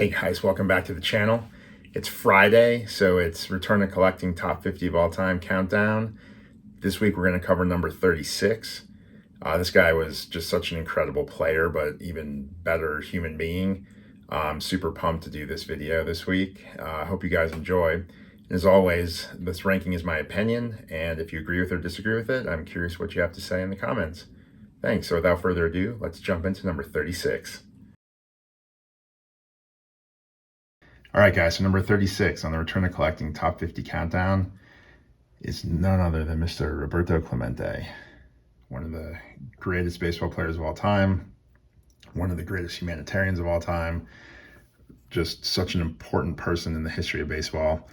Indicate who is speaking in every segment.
Speaker 1: Hey guys, welcome back to the channel. It's Friday, so it's Return to Collecting Top 50 of All Time Countdown. This week we're going to cover number 36. This guy was just such an incredible player, but even better human being. I'm super pumped to do this video this week. I hope you guys enjoy. As always, this ranking is my opinion, and if you agree with or disagree with it, I'm curious what you have to say in the comments. Thanks. So without further ado, let's jump into number 36. All right, guys, so number 36 on the Return to Collecting Top 50 Countdown is none other than Mr. Roberto Clemente, one of the greatest baseball players of all time, one of the greatest humanitarians of all time, just such an important person in the history of baseball.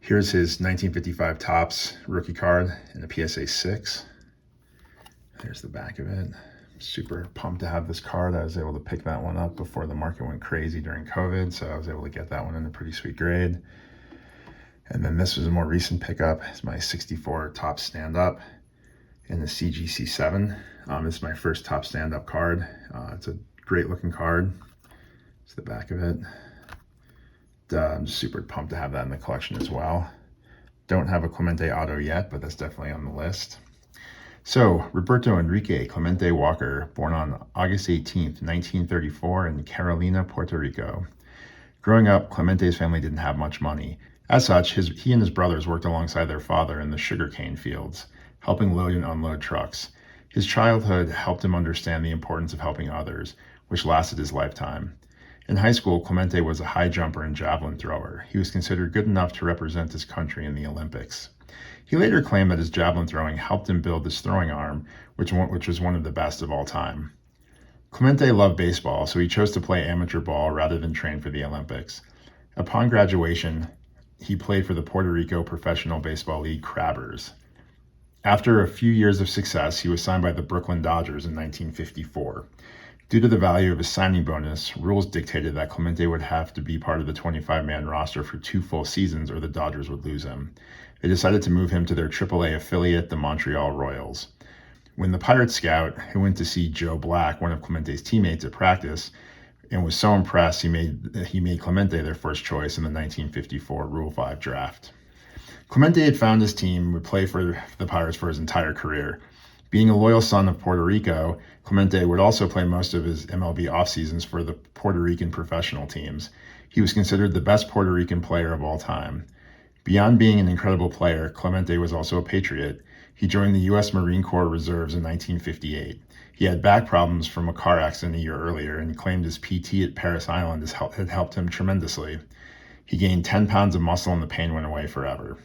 Speaker 1: Here's his 1955 Topps rookie card in a PSA 6. There's the back of it. Super pumped to have this card. I was able to pick that one up before the market went crazy during COVID, so I was able to get that one in a pretty sweet grade. And then this was a more recent pickup. It's my 64 Topps stand-up in the CGC 7. This is my first Topps stand-up card. It's a great looking card. It's the back of it. I'm just super pumped to have that in the collection as well. Don't have a Clemente auto yet, but that's definitely on the list. So, Roberto Enrique Clemente Walker, born on August 18th, 1934 in Carolina, Puerto Rico. Growing up, Clemente's family didn't have much money. As such, he and his brothers worked alongside their father in the sugarcane fields, helping load and unload trucks. His childhood helped him understand the importance of helping others, which lasted his lifetime. In high school, Clemente was a high jumper and javelin thrower. He was considered good enough to represent his country in the Olympics. He later claimed that his javelin throwing helped him build his throwing arm, which was one of the best of all time. Clemente loved baseball, so he chose to play amateur ball rather than train for the Olympics. Upon graduation, he played for the Puerto Rico Professional Baseball League Crabbers. After a few years of success, he was signed by the Brooklyn Dodgers in 1954. Due to the value of his signing bonus, rules dictated that Clemente would have to be part of the 25-man roster for 2 full seasons or the Dodgers would lose him. They decided to move him to their AAA affiliate, the Montreal Royals. When the Pirates scout, who went to see Joe Black, one of Clemente's teammates at practice, and was so impressed, he made Clemente their first choice in the 1954 Rule 5 draft. Clemente had found his team would play for the Pirates for his entire career. Being a loyal son of Puerto Rico, Clemente would also play most of his MLB off seasons for the Puerto Rican professional teams. He was considered the best Puerto Rican player of all time. Beyond being an incredible player, Clemente was also a patriot. He joined the U.S. Marine Corps Reserves in 1958. He had back problems from a car accident a year earlier and claimed his PT at Parris Island had helped him tremendously. He gained 10 pounds of muscle and the pain went away forever.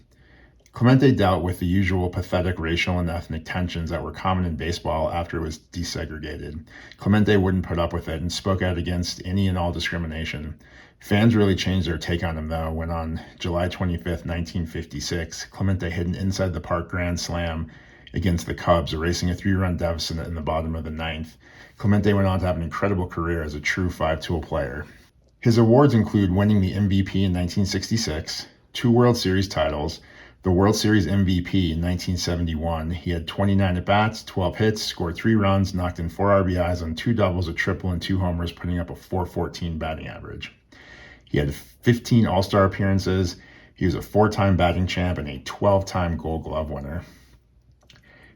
Speaker 1: Clemente dealt with the usual pathetic racial and ethnic tensions that were common in baseball after it was desegregated. Clemente wouldn't put up with it and spoke out against any and all discrimination. Fans really changed their take on him, though, when on July 25th, 1956, Clemente hit an inside-the-park grand slam against the Cubs, erasing a 3-run deficit in the bottom of the 9th. Clemente went on to have an incredible career as a true 5-tool player. His awards include winning the MVP in 1966, 2 World Series titles, the World Series MVP in 1971. He had 29 at-bats, 12 hits, scored 3 runs, knocked in 4 RBIs on 2 doubles, a triple, and 2 homers, putting up a .414 batting average. He had 15 All-Star appearances. He was a 4-time batting champ and a 12-time Gold Glove winner.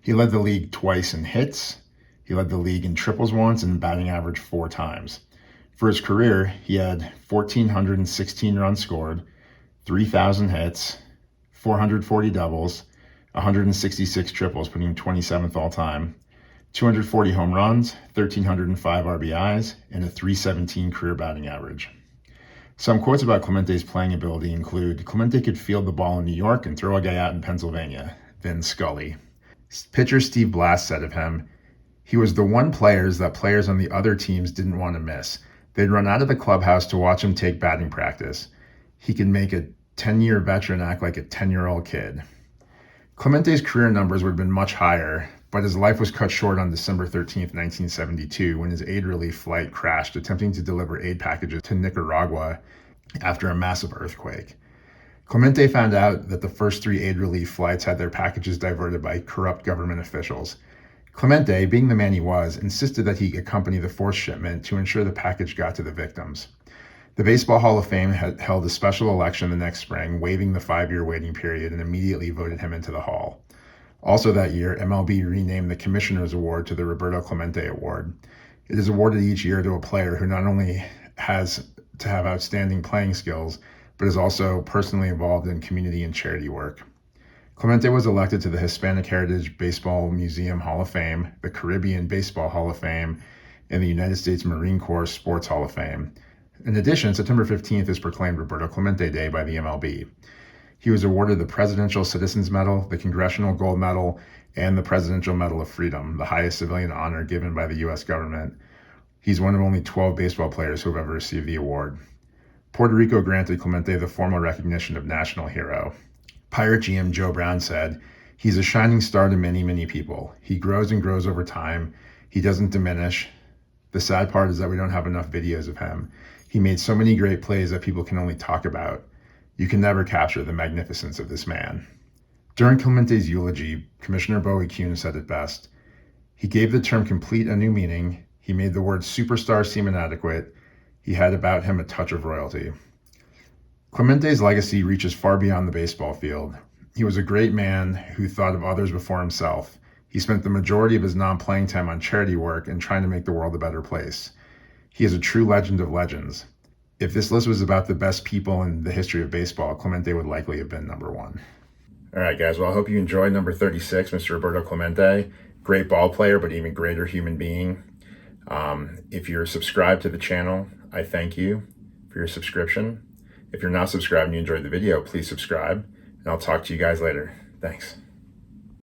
Speaker 1: He led the league twice in hits. He led the league in triples once and batting average 4 times. For his career, he had 1,416 runs scored, 3,000 hits, 440 doubles, 166 triples, putting him 27th all-time, 240 home runs, 1,305 RBIs, and a .317 career batting average. Some quotes about Clemente's playing ability include, Clemente could field the ball in New York and throw a guy out in Pennsylvania. Vin Scully. Pitcher Steve Blass said of him, he was the one player that players on the other teams didn't want to miss. They'd run out of the clubhouse to watch him take batting practice. He could make a 10-year veteran act like a 10-year-old kid. Clemente's career numbers would have been much higher, but his life was cut short on December 13th, 1972, when his aid relief flight crashed attempting to deliver aid packages to Nicaragua after a massive earthquake. Clemente found out that the first 3 aid relief flights had their packages diverted by corrupt government officials. Clemente, being the man he was, insisted that he accompany the forced shipment to ensure the package got to the victims. The Baseball Hall of Fame had held a special election the next spring, waiving the 5-year waiting period, and immediately voted him into the Hall. Also that year, MLB renamed the Commissioner's Award to the Roberto Clemente Award. It is awarded each year to a player who not only has to have outstanding playing skills, but is also personally involved in community and charity work. Clemente was elected to the Hispanic Heritage Baseball Museum Hall of Fame, the Caribbean Baseball Hall of Fame, and the United States Marine Corps Sports Hall of Fame. In addition, September 15th is proclaimed Roberto Clemente Day by the MLB. He was awarded the Presidential Citizens Medal, the Congressional Gold Medal, and the Presidential Medal of Freedom, the highest civilian honor given by the U.S. government. He's one of only 12 baseball players who have ever received the award. Puerto Rico granted Clemente the formal recognition of national hero. Pirate GM Joe Brown said, "He's a shining star to many, many people. He grows and grows over time. He doesn't diminish. The sad part is that we don't have enough videos of him. He made so many great plays that people can only talk about. You can never capture the magnificence of this man." During Clemente's eulogy, Commissioner Bowie Kuhn said it best. He gave the term complete a new meaning. He made the word superstar seem inadequate. He had about him a touch of royalty. Clemente's legacy reaches far beyond the baseball field. He was a great man who thought of others before himself. He spent the majority of his non-playing time on charity work and trying to make the world a better place. He is a true legend of legends. If this list was about the best people in the history of baseball, Clemente would likely have been number one. All right, guys. Well, I hope you enjoyed number 36, Mr. Roberto Clemente. Great ball player, but even greater human being. If you're subscribed to the channel, I thank you for your subscription. If you're not subscribed and you enjoyed the video, please subscribe, and I'll talk to you guys later. Thanks.